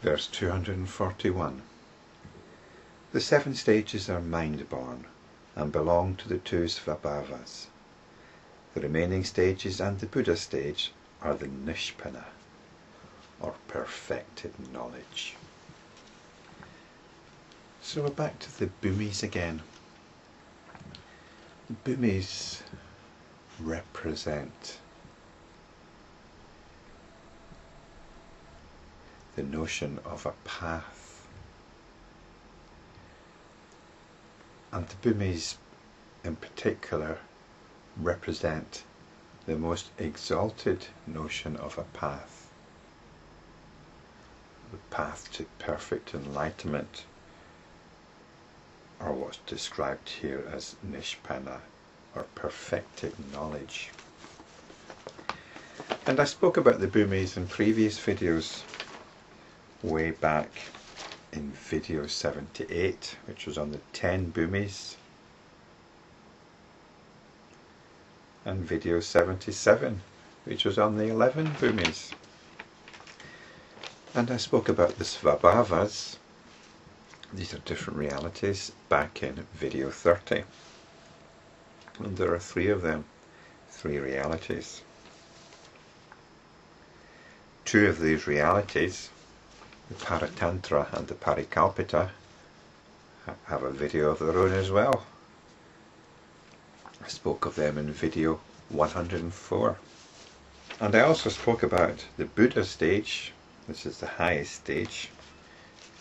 Verse 241. The 7 stages are mind-born and belong to the 2 Svabhavas. The remaining stages and the Buddha stage are the Nishpanna, or perfected knowledge. So we're back to the bhumis again. The bhumis represent the notion of a path, and the bhumis in particular represent the most exalted notion of a path, the path to perfect enlightenment, or what's described here as Nishpanna, or perfected knowledge. And I spoke about the bhumis in previous videos, way back in video 78, which was on the 10 bhumis, and video 77, which was on the 11 bhumis. And I spoke about the Svabhavas. These are different realities, back in video 30. And there are 3 of them, 3 realities. 2 of these realities, the Paratantra and the Parikalpita, have a video of their own as well. I spoke of them in video 104. And I also spoke about the Buddha stage, this is the highest stage,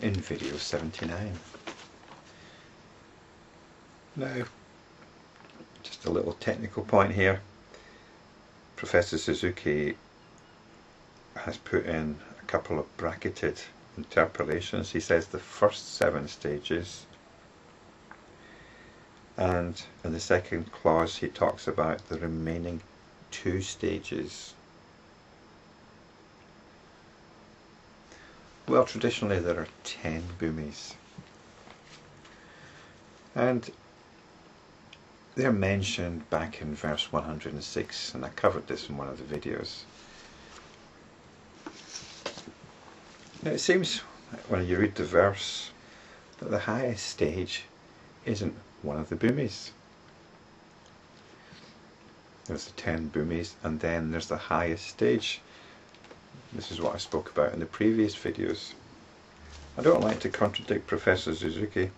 in video 79. Now, just a little technical point here. Professor Suzuki has put in a couple of bracketed interpolations. He says the first 7 stages, and in the second clause he talks about the remaining 2 stages. Well, traditionally there are 10 bhumis, and they're mentioned back in verse 106, and I covered this in one of the videos. Now it seems when you read the verse that the highest stage isn't one of the bhumis. There's the 10 bhumis, and then there's the highest stage. This is what I spoke about in the previous videos. I don't like to contradict Professor Suzuki,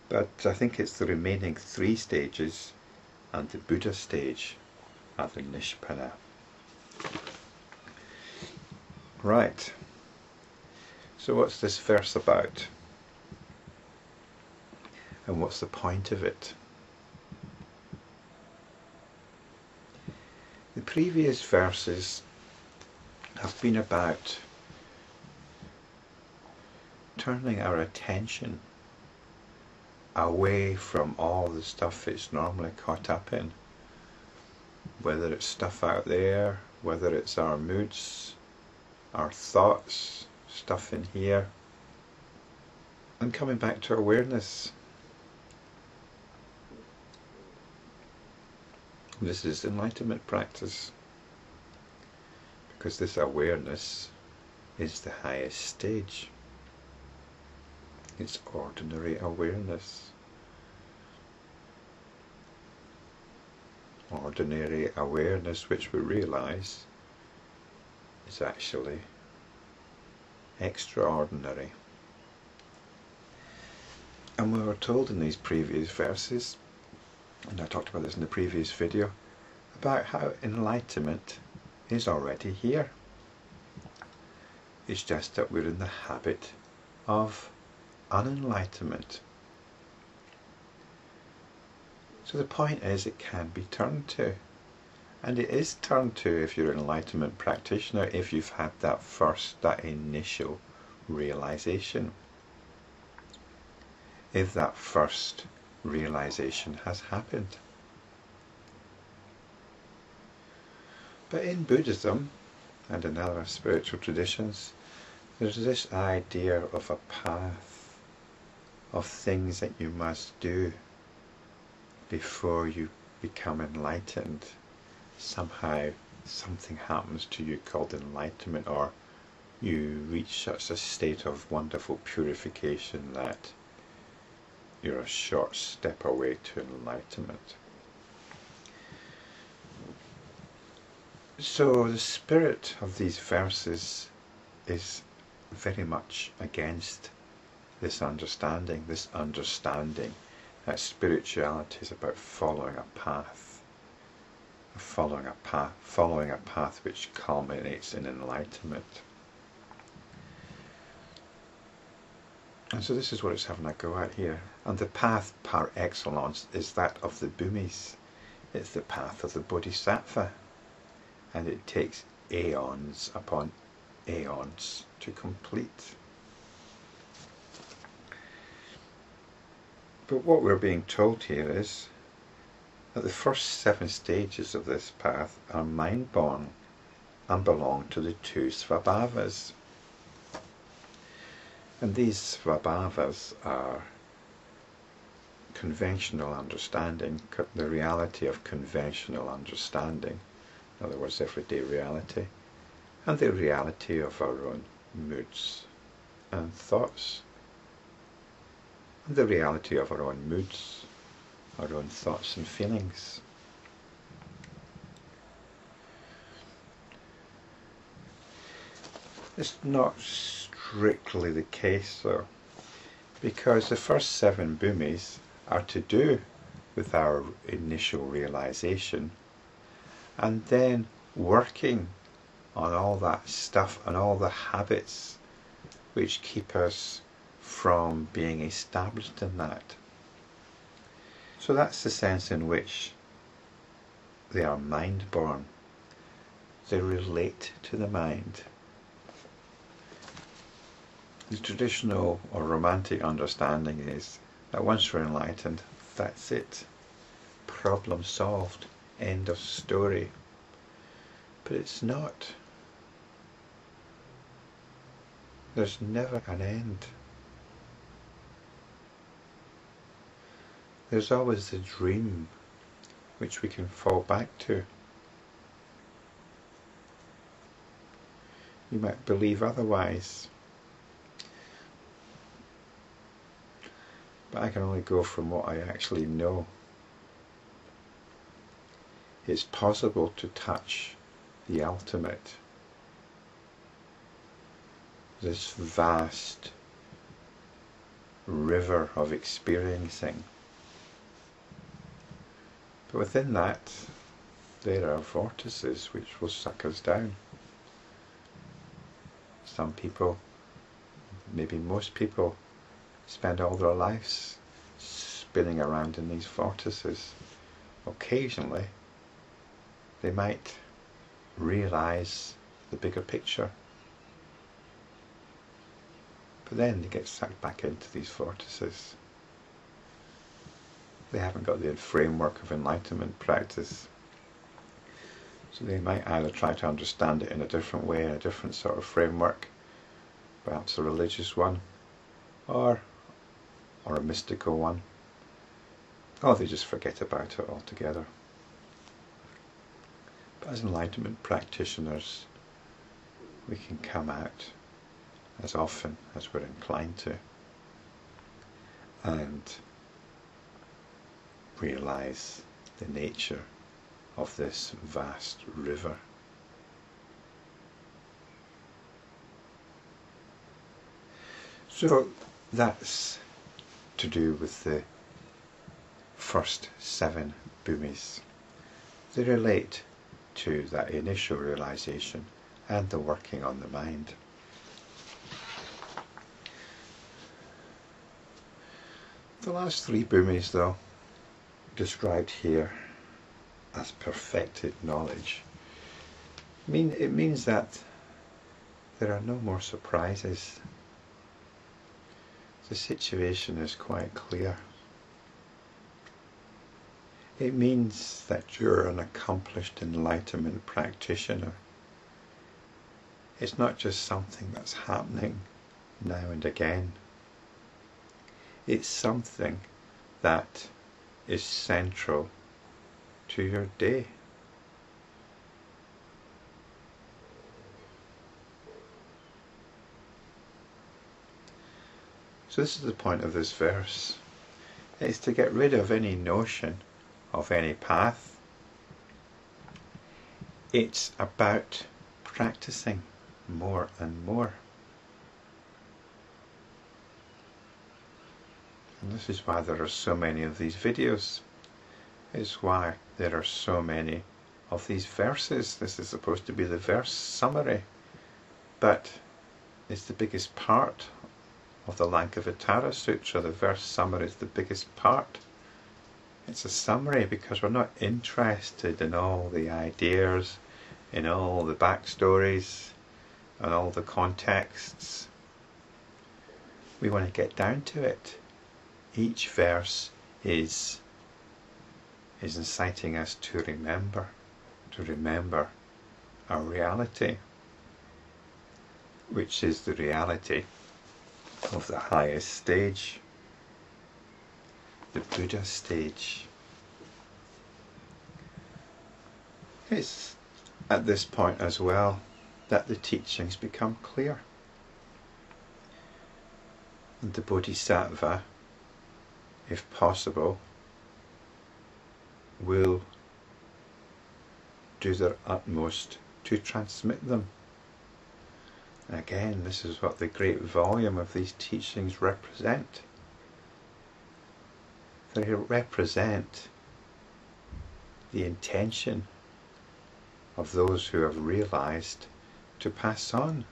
but I think it's the remaining 3 stages and the Buddha stage at the Nishpanna. Right, so what's this verse about? And what's the point of it? The previous verses have been about turning our attention away from all the stuff it's normally caught up in, whether it's stuff out there, whether it's our moods, our thoughts, stuff in here, and coming back to awareness. This is enlightenment practice, because this awareness is the highest stage. It's ordinary awareness. Ordinary awareness, which we realize is actually extraordinary. And we were told in these previous verses, and I talked about this in the previous video, about how enlightenment is already here. It's just that we're in the habit of unenlightenment. So the point is, it can be turned to, and it is turned to if you're an enlightenment practitioner, if you've had that initial realization, if that first realization has happened. But in Buddhism and in other spiritual traditions, there's this idea of a path, of things that you must do before you become enlightened. Somehow something happens to you called enlightenment, or you reach such a state of wonderful purification that you're a short step away to enlightenment. So the spirit of these verses is very much against this understanding that spirituality is about following a path which culminates in enlightenment. And so this is what it's having a go at here. And the path par excellence is that of the Bhumis. It's the path of the Bodhisattva. And it takes aeons upon aeons to complete. But what we're being told here is that the first 7 stages of this path are mind-born and belong to the 2 Svabhavas. And these Svabhavas are conventional understanding, the reality of conventional understanding, in other words, everyday reality, and the reality of our own moods and thoughts. And the reality of our own moods, our own thoughts and feelings. It's not strictly the case though, because the first 7 bhumis are to do with our initial realization, and then working on all that stuff and all the habits which keep us from being established in that. So that's the sense in which they are mind-born. They relate to the mind. The traditional or romantic understanding is that once we're enlightened, that's it. Problem solved. End of story. But it's not. There's never an end. There's always the dream which we can fall back to. You might believe otherwise, but I can only go from what I actually know. It's possible to touch the ultimate, this vast river of experiencing. But within that, there are vortices which will suck us down. Some people, maybe most people, spend all their lives spinning around in these vortices. Occasionally, they might realize the bigger picture. But then they get sucked back into these vortices. They haven't got the framework of enlightenment practice. So they might either try to understand it in a different way, in a different sort of framework, perhaps a religious one, or a mystical one, or they just forget about it altogether. But as enlightenment practitioners, we can come out as often as we're inclined to and realize the nature of this vast river. So that's to do with the first 7 bhumis. They relate to that initial realization and the working on the mind. The last 3 bhumis, though, described here as perfected knowledge, it means that there are no more surprises. The situation is quite clear. It means that you're an accomplished enlightenment practitioner. It's not just something that's happening now and again. It's something that is central to your day. So this is the point of this verse. It's to get rid of any notion of any path. It's about practicing more and more. And this is why there are so many of these videos. It's why there are so many of these verses. This is supposed to be the verse summary, but it's the biggest part of the Lankavatara Sutra. The verse summary is the biggest part. It's a summary because we're not interested in all the ideas, in all the backstories, and all the contexts. We want to get down to it. Each verse is inciting us to remember our reality, which is the reality of the highest stage, the Buddha stage. It's at this point as well that the teachings become clear. And the Bodhisattva, if possible, will do their utmost to transmit them. And again, this is what the great volume of these teachings represent. They represent the intention of those who have realized to pass on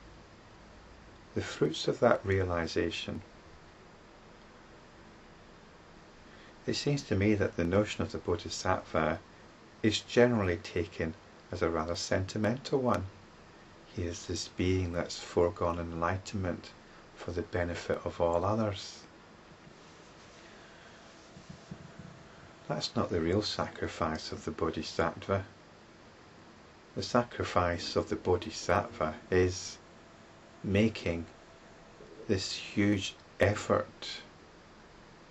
the fruits of that realization. It seems to me that the notion of the Bodhisattva is generally taken as a rather sentimental one. He is this being that's foregone enlightenment for the benefit of all others. That's not the real sacrifice of the Bodhisattva. The sacrifice of the Bodhisattva is making this huge effort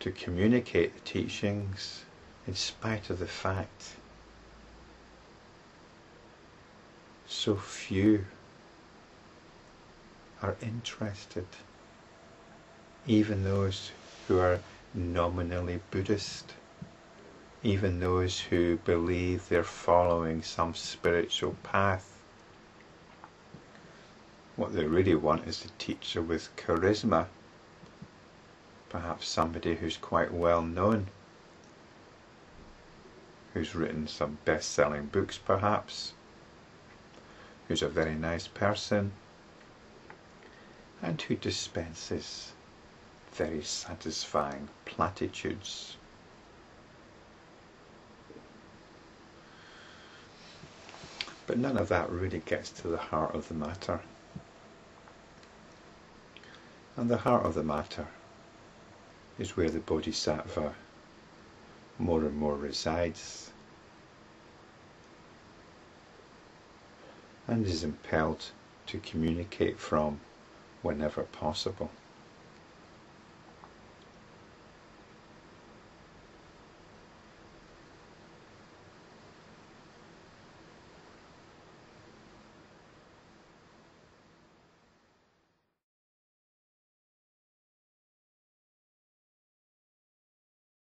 to communicate the teachings in spite of the fact so few are interested, even those who are nominally Buddhist, even those who believe they're following some spiritual path. What they really want is a teacher with charisma, perhaps somebody who's quite well known, who's written some best-selling books perhaps, who's a very nice person, and who dispenses very satisfying platitudes. But none of that really gets to the heart of the matter. And the heart of the matter is where the Bodhisattva more and more resides and is impelled to communicate from whenever possible.